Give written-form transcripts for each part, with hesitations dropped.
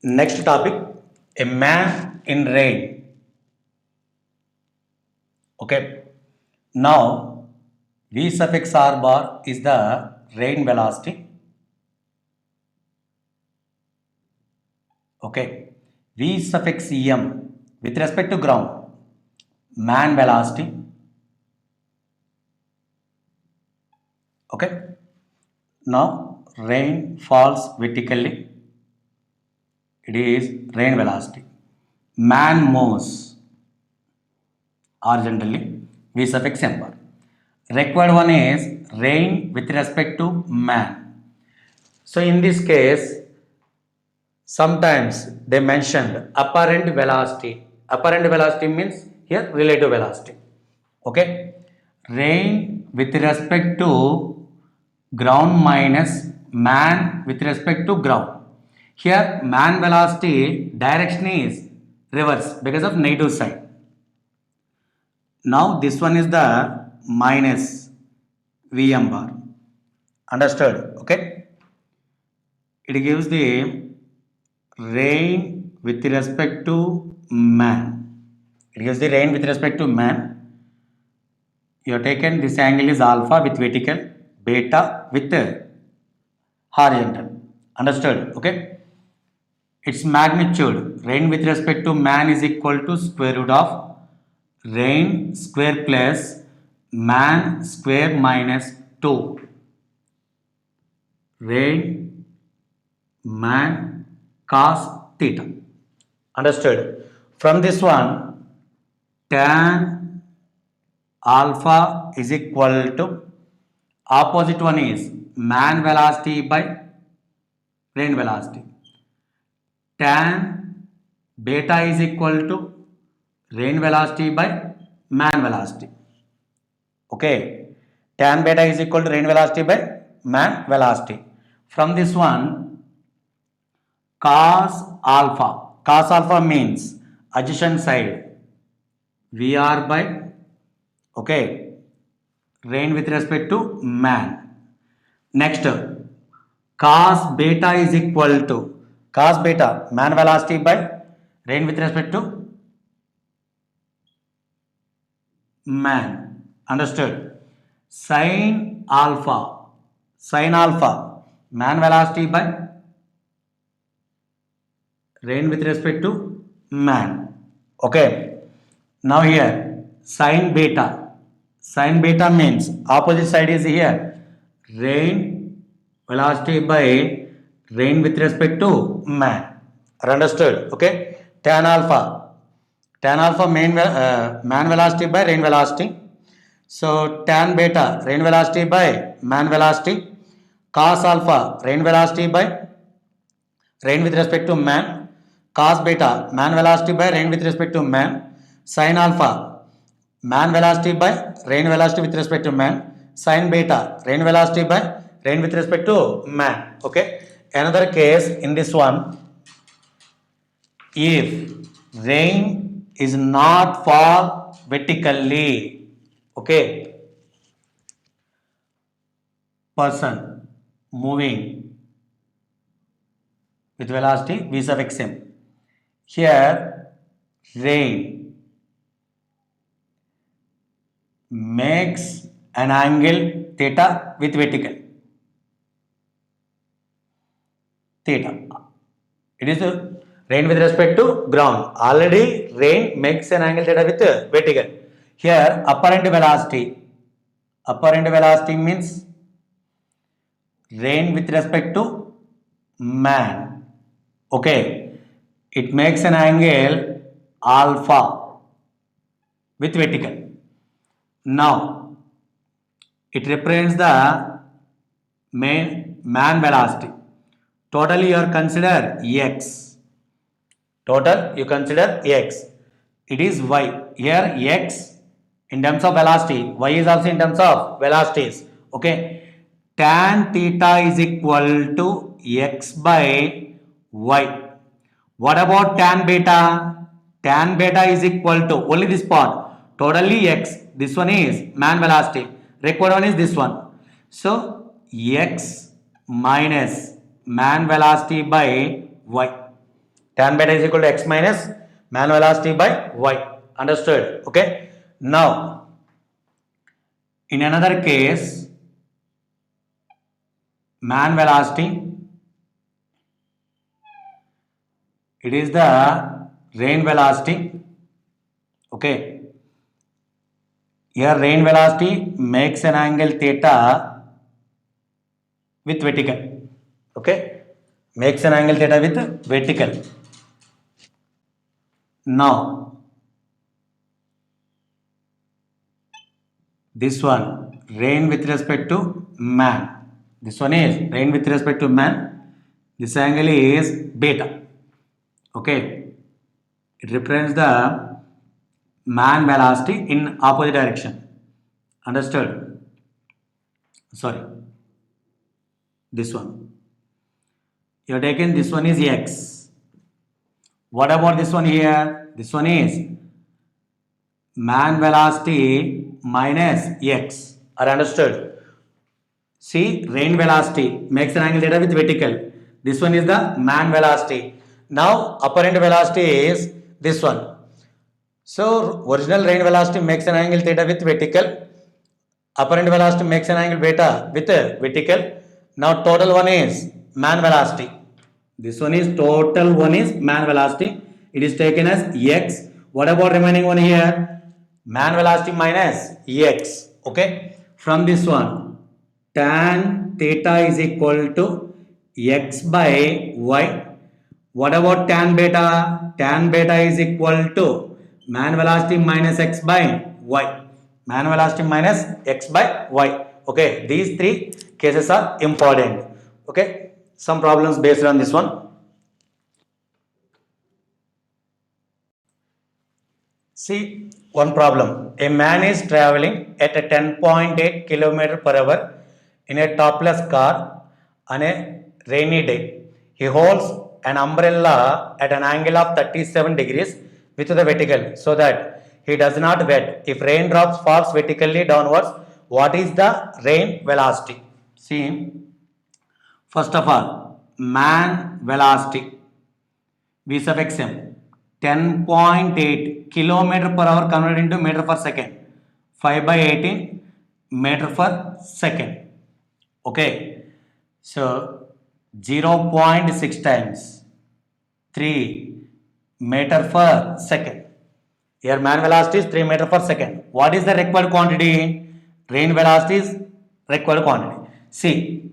Next topic, a man in rain. Okay. Now, V suffix R bar is the rain velocity. Okay. V suffix EM with respect to ground, man velocity. Okay. Now, rain falls vertically. It is rain velocity. Man moves horizontally. V suffix M bar. Required one is rain with respect to man. So in this case, sometimes they mentioned apparent velocity. Apparent velocity means here relative velocity. Okay. Rain with respect to ground minus man with respect to ground. Here man velocity direction is reverse because of negative sign. Now this one is the minus Vm bar. Understood? Okay. It gives the rain with respect to man. It gives the rain with respect to man. You have taken this angle is alpha with vertical, beta with horizontal. Understood? Okay. Its magnitude, rain with respect to man is equal to square root of rain square plus man square minus 2. Rain man cos theta. Understood? From this one, tan alpha is equal to opposite one is man velocity by rain velocity. Tan beta is equal to rain velocity by man velocity. Okay. Tan beta is equal to rain velocity by man velocity. From this one, cos alpha. Cos alpha means adjacent side. VR by, okay, rain with respect to man. Next, cos beta is equal to cos beta, man velocity by rain with respect to man. Understood? Sin alpha, man velocity by rain with respect to man. Okay. Now here, sin beta means opposite side is here. Rain velocity by rain with respect to man. Understood? Okay. Tan alpha man velocity by rain velocity. So tan beta rain velocity by man velocity. Cos alpha rain velocity by rain with respect to man. Cos beta man velocity by rain with respect to man. Sin alpha man velocity by rain velocity with respect to man. Sin beta rain velocity by rain with respect to man. Okay. Another case in this one, if rain is not fall vertically, okay, person moving with velocity v sub xm. Here rain makes an angle theta with vertical. Theta. It is rain with respect to ground. Already rain makes an angle theta with vertical. Here apparent velocity. Apparent velocity means rain with respect to man. Okay. It makes an angle alpha with vertical. Now it represents the man velocity. Totally you consider x. Total you consider x. It is y. Here x in terms of velocity. Y is also in terms of velocities. Okay. Tan theta is equal to x by y. What about tan beta? Tan beta is equal to only this part. Totally x. This one is man velocity. Required one is this one. So x minus man velocity by y. Tan beta is equal to x minus man velocity by y. Understood? Okay. Now, in another case, man velocity, it is the rain velocity. Okay. Here rain velocity makes an angle theta with vertical. Okay. Makes an angle theta with vertical. Now, this one, rain with respect to man. This one is rain with respect to man. This angle is beta. Okay. It represents the man velocity in opposite direction. Understood? Sorry. This one. You have taken this one is x. What about this one here? This one is man velocity minus x. Are understood? See, rain velocity makes an angle theta with vertical. This one is the man velocity. Now, apparent velocity is this one. So, original rain velocity makes an angle theta with vertical. Apparent velocity makes an angle beta with vertical. Now, total one is man velocity. This one is total one is man velocity. It is taken as x. What about remaining one here? Man velocity minus x. Okay. From this one, tan theta is equal to x by y. What about tan beta? Tan beta is equal to man velocity minus x by y. Man velocity minus x by y. Okay. These three cases are important. Okay. Some problems based on this one. See, one problem. A man is traveling at a 10.8 km per hour in a topless car on a rainy day. He holds an umbrella at an angle of 37 degrees with the vertical so that he does not wet. If raindrops falls vertically downwards, what is the rain velocity? See, first of all, man velocity V sub x m 10.8 kilometer per hour converted into meter per second. 5 by 18 meter per second. Okay. So 0.6 times 3 meter per second. Here man velocity is 3 meter per second. What is the required quantity? Rain velocity is required quantity. See,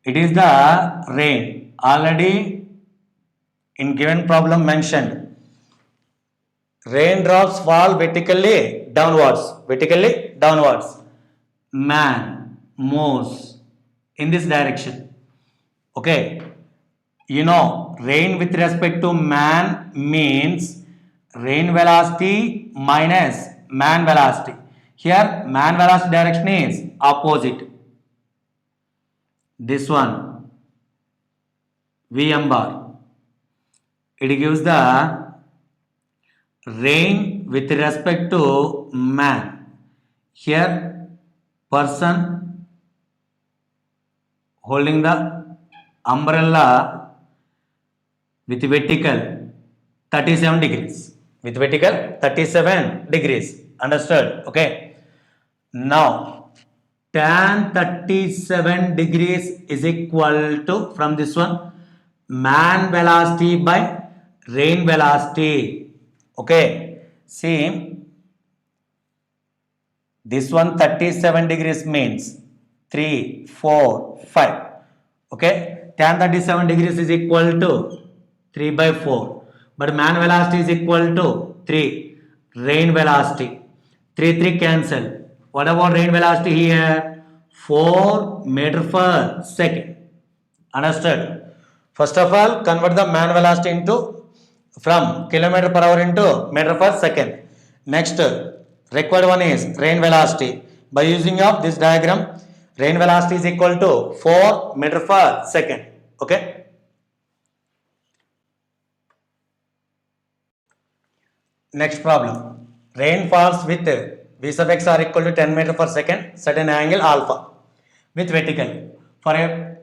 it is the rain. Already in given problem mentioned, raindrops fall vertically downwards. Man moves in this direction. Okay. You know, rain with respect to man means rain velocity minus man velocity. Here, man velocity direction is opposite. This one, Vm bar. It gives the rain with respect to man. Here, person holding the umbrella with vertical 37 degrees. With vertical 37 degrees. Understood? Okay. Now, tan 37 degrees is equal to, from this one, man velocity by rain velocity. Okay. See, this one 37 degrees means 3, 4, 5. Okay. Tan 37 degrees is equal to 3 by 4. But man velocity is equal to 3. Rain velocity. 3, 3 cancel. What about rain velocity here? 4 meter per second. Understood? First of all, convert the man velocity into from kilometer per hour into meter per second. Next, required one is rain velocity. By using of this diagram, rain velocity is equal to 4 meter per second. Okay. Next problem. Rain falls with V sub x are equal to 10 meter per second, certain angle alpha with vertical. For a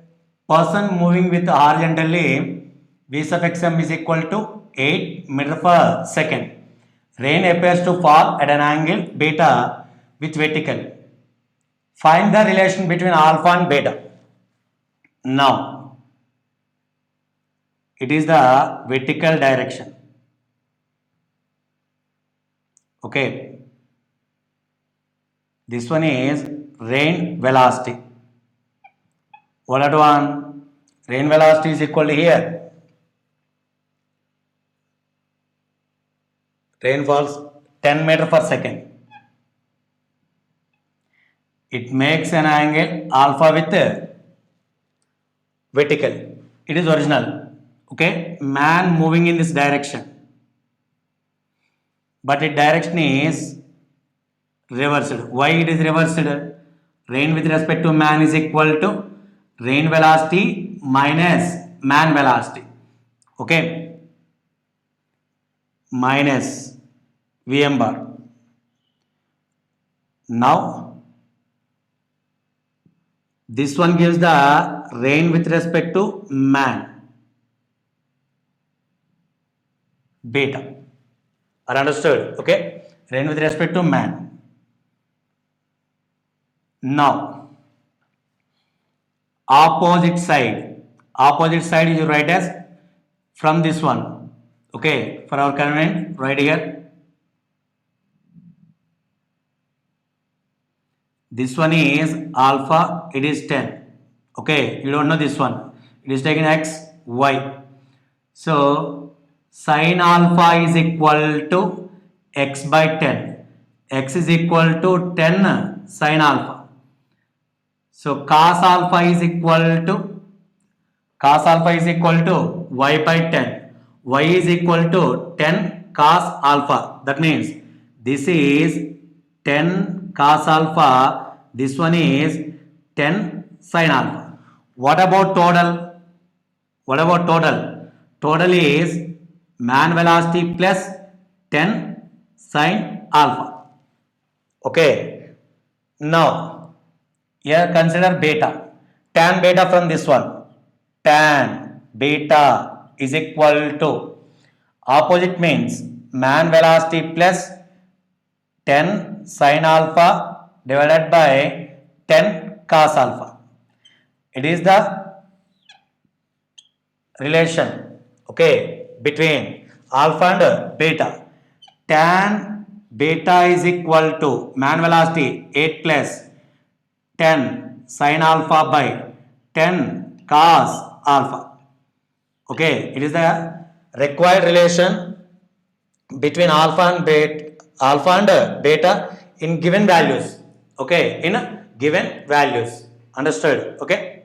person moving with horizontally V sub xm is equal to 8 meter per second. Rain appears to fall at an angle beta with vertical. Find the relation between alpha and beta. Now, it is the vertical direction. Okay. This one is rain velocity. What at one? Rain velocity is equal to here. Rain falls 10 meter per second. It makes an angle alpha with vertical. It is original. Okay. Man moving in this direction. But its direction is reversed. Why it is reversed? Rain with respect to man is equal to rain velocity minus man velocity. Okay. Minus Vm bar. Now, this one gives the rain with respect to man. Beta. Are understood? Okay. Rain with respect to man. Now, opposite side is you write as from this one. Okay, for our convenience, right here. This one is alpha, it is 10. Okay, you don't know this one. It is taken x, y. So, sin alpha is equal to x by 10. X is equal to 10 sin alpha. So, cos alpha is equal to y by 10. Y is equal to 10 cos alpha. That means this is 10 cos alpha. This one is 10 sin alpha. What about total? Total is man velocity plus 10 sin alpha. Okay. Now, here consider beta. Tan beta from this one. Tan beta is equal to opposite means man velocity plus 10 sin alpha divided by 10 cos alpha. It is the relation, okay, between alpha and beta. Tan beta is equal to man velocity 8 plus 10 sin alpha by 10 cos alpha. Okay, it is the required relation between alpha and beta in given values. Okay, in given values. Understood? Okay.